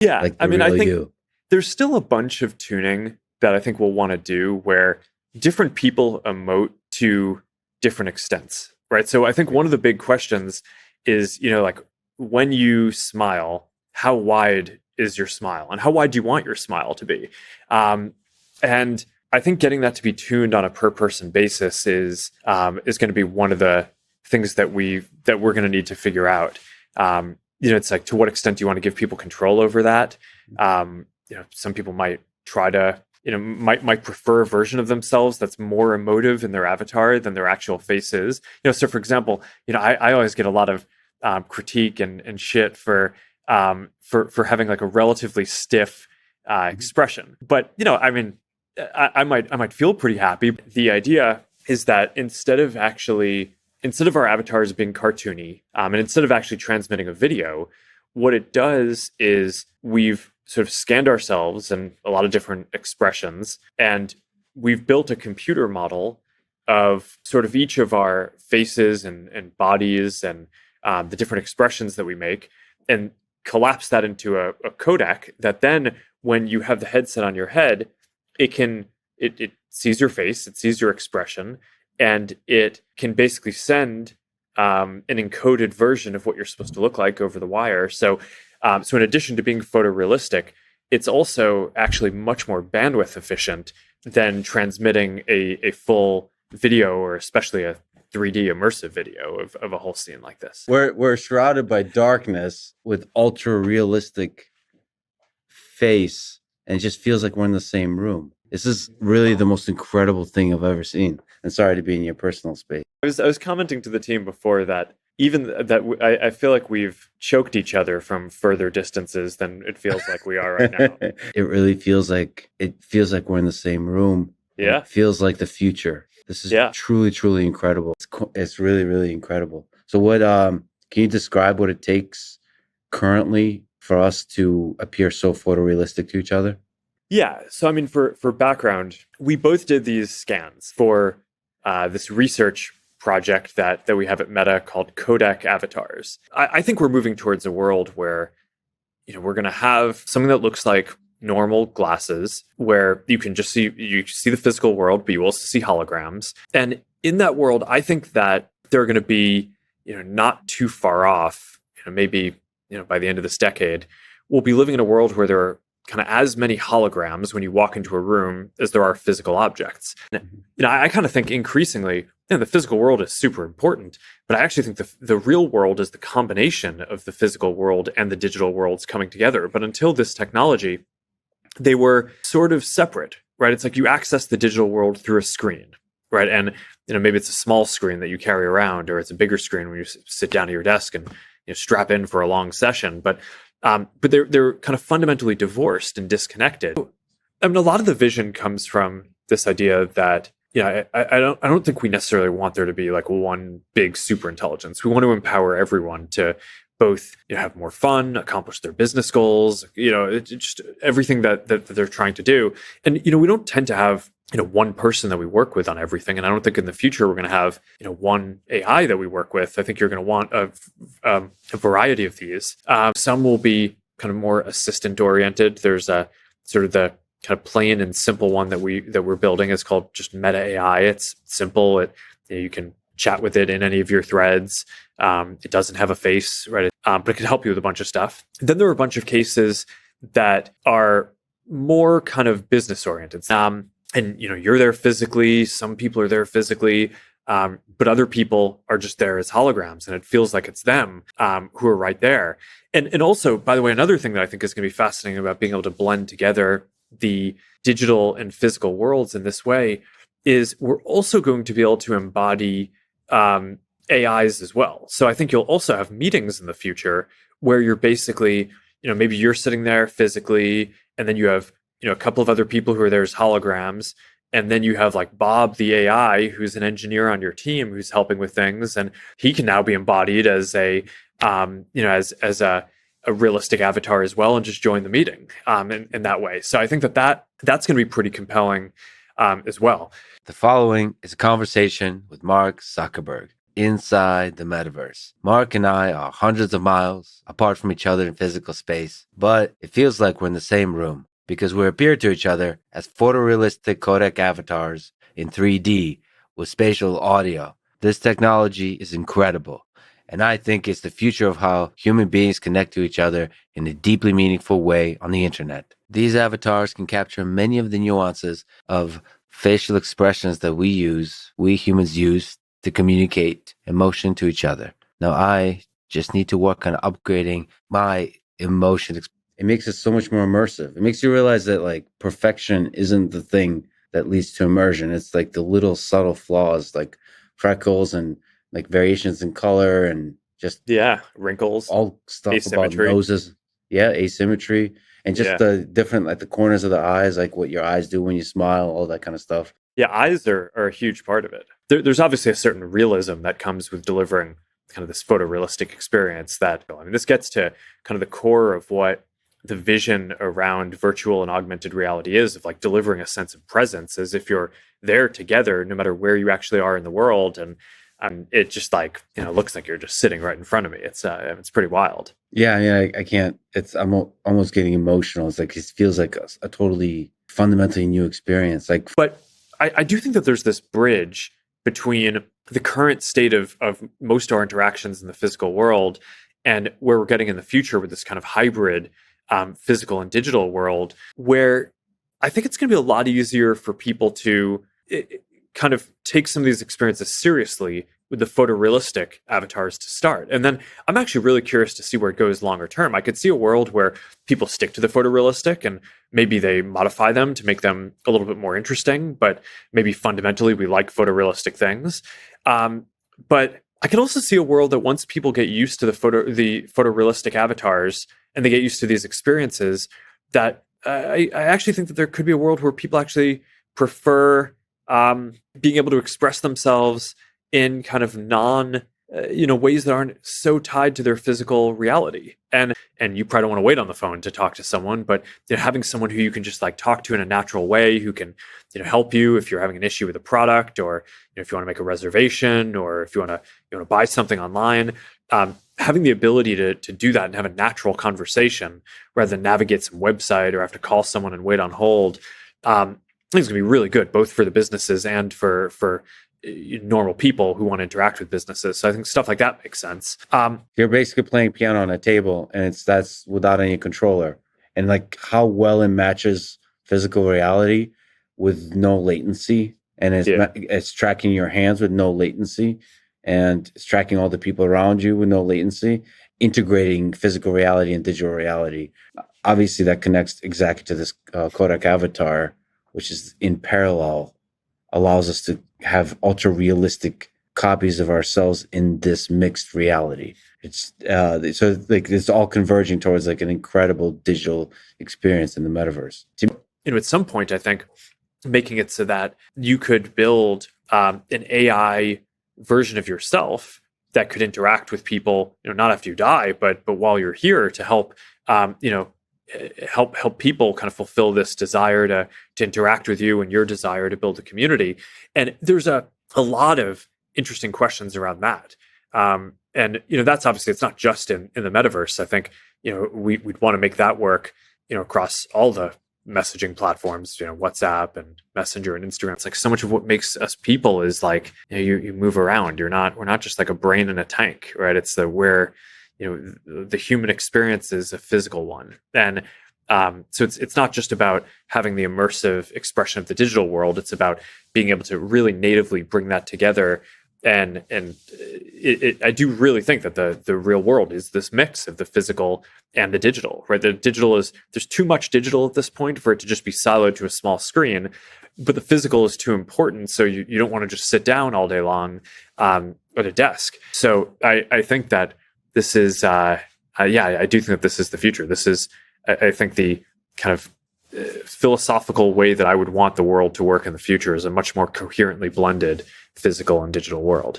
Yeah, like I the mean, I real think you. there's still a bunch of tuning that I think we'll want to do where different people emote to different extents, right? So I think one of the big questions is, like when you smile, how wide is your smile and how wide do you want your smile to be? And I think getting that to be tuned on a per person basis is going to be one of the things that we're going to need to figure out. It's like, to what extent do you want to give people control over that? Some people might try to, might prefer a version of themselves that's more emotive in their avatar than their actual face is. So for example, I always get a lot of critique and shit for having like a relatively stiff expression. But I mean, I might feel pretty happy. The idea is that instead of our avatars being cartoony, and instead of actually transmitting a video, what it does is we've sort of scanned ourselves and a lot of different expressions, and we've built a computer model of sort of each of our faces and bodies and the different expressions that we make, and collapse that into a codec that then, when you have the headset on your head, it sees your face, it sees your expression, and it can basically send an encoded version of what you're supposed to look like over the wire. So in addition to being photorealistic, it's also actually much more bandwidth efficient than transmitting a full video, or especially a 3D immersive video of a whole scene like this. We're shrouded by darkness with ultra realistic face, and it just feels like we're in the same room. This is really the most incredible thing I've ever seen. And sorry to be in your personal space. I was commenting to the team before that I feel like we've choked each other from further distances than it feels like we are right now. It really feels like we're in the same room. Yeah. It feels like the future. This is truly, truly incredible. It's really, really incredible. So what, can you describe what it takes currently for us to appear so photorealistic to each other? Yeah. So, I mean, for background, we both did these scans for this research project that we have at Meta called Codec Avatars. I think we're moving towards a world where, we're going to have something that looks like normal glasses, where you can just see the physical world, but you also see holograms. And in that world, I think that they're going to be, not too far off, maybe, by the end of this decade, we'll be living in a world where there are kind of as many holograms when you walk into a room as there are physical objects. I kind of think increasingly, the physical world is super important, but I actually think the real world is the combination of the physical world and the digital worlds coming together. But until this technology, they were sort of separate, right? It's like you access the digital world through a screen, right? And maybe it's a small screen that you carry around, or it's a bigger screen when you sit down at your desk and strap in for a long session. But they're kind of fundamentally divorced and disconnected. I mean, a lot of the vision comes from this idea that I don't think we necessarily want there to be like one big super intelligence. We want to empower everyone to both have more fun, accomplish their business goals, it's just everything that they're trying to do. And we don't tend to have one person that we work with on everything. And I don't think in the future we're going to have one AI that we work with. I think you're going to want a variety of these. Some will be kind of more assistant oriented. There's a sort of the kind of plain and simple one that we're building is called just Meta AI. It's simple. You can chat with it in any of your threads. It doesn't have a face, right? But it can help you with a bunch of stuff. Then there are a bunch of cases that are more kind of business oriented. And you're there physically. Some people are there physically, but other people are just there as holograms, and it feels like it's them who are right there. And also, by the way, another thing that I think is going to be fascinating about being able to blend together the digital and physical worlds in this way is we're also going to be able to embody AIs as well. So I think you'll also have meetings in the future where you're basically, maybe you're sitting there physically, and then you have, a couple of other people who are there as holograms. And then you have like Bob, the AI, who's an engineer on your team who's helping with things. And he can now be embodied as as a realistic avatar as well, and just join the meeting in that way. So I think that's going to be pretty compelling as well. The following is a conversation with Mark Zuckerberg. inside the metaverse. Mark and I are hundreds of miles apart from each other in physical space, but it feels like we're in the same room because we appear to each other as photorealistic codec avatars in 3D with spatial audio. This technology is incredible, and I think it's the future of how human beings connect to each other in a deeply meaningful way on the internet. These avatars can capture many of the nuances of facial expressions that we humans use to communicate emotion to each other. Now, I just need to work on upgrading my emotion. It makes it so much more immersive. It makes you realize that like perfection isn't the thing that leads to immersion. It's like the little subtle flaws, like freckles and like variations in color and just wrinkles, all stuff asymmetry. About noses. Yeah, asymmetry. And just the different, like the corners of the eyes, like what your eyes do when you smile, all that kind of stuff. Yeah, eyes are a huge part of it. There's obviously a certain realism that comes with delivering kind of this photorealistic experience that, I mean, this gets to kind of the core of what the vision around virtual and augmented reality is, of like delivering a sense of presence as if you're there together, no matter where you actually are in the world. And it just like, looks like you're just sitting right in front of me. It's pretty wild. Yeah, I mean, I can't, I'm almost getting emotional. It's like, it feels like a totally fundamentally new experience. Like, but I do think that there's this bridge between the current state of most of our interactions in the physical world and where we're getting in the future with this kind of hybrid physical and digital world, where I think it's going to be a lot easier for people to kind of take some of these experiences seriously with the photorealistic avatars to start. And then I'm actually really curious to see where it goes longer term. I could see a world where people stick to the photorealistic and maybe they modify them to make them a little bit more interesting, but maybe fundamentally we like photorealistic things. But I can also see a world that once people get used to the photorealistic avatars and they get used to these experiences, that I actually think that there could be a world where people actually prefer being able to express themselves in kind of ways that aren't so tied to their physical reality. And you probably don't want to wait on the phone to talk to someone, but having someone who you can just like talk to in a natural way, who can help you if you're having an issue with a product, or if you want to make a reservation, or if you want to buy something online, having the ability to do that and have a natural conversation rather than navigate some website or have to call someone and wait on hold. I think it's going to be really good, both for the businesses and for normal people who want to interact with businesses. So I think stuff like that makes sense. You're basically playing piano on a table, and that's without any controller. And like how well it matches physical reality with no latency, and it's tracking your hands with no latency, and it's tracking all the people around you with no latency, integrating physical reality and digital reality. Obviously, that connects exactly to this codec avatar, which is in parallel, allows us to have ultra realistic copies of ourselves in this mixed reality. It's so like it's all converging towards like an incredible digital experience in the metaverse. At some point, I think making it so that you could build an AI version of yourself that could interact with people, not after you die, but while you're here, to help help people kind of fulfill this desire to interact with you and your desire to build a community. And there's a lot of interesting questions around that. And that's obviously, it's not just in the metaverse. I think we'd want to make that work across all the messaging platforms, WhatsApp and Messenger and Instagram. It's like so much of what makes us people is like you move around. We're not just like a brain in a tank, right? It's where the human experience is a physical one. And so it's not just about having the immersive expression of the digital world. It's about being able to really natively bring that together. And I do really think that the real world is this mix of the physical and the digital, right? The digital there's too much digital at this point for it to just be siloed to a small screen, but the physical is too important. So you don't want to just sit down all day long at a desk. So I think that this is, I do think that this is the future. This is, I think, the kind of philosophical way that I would want the world to work in the future is a much more coherently blended physical and digital world.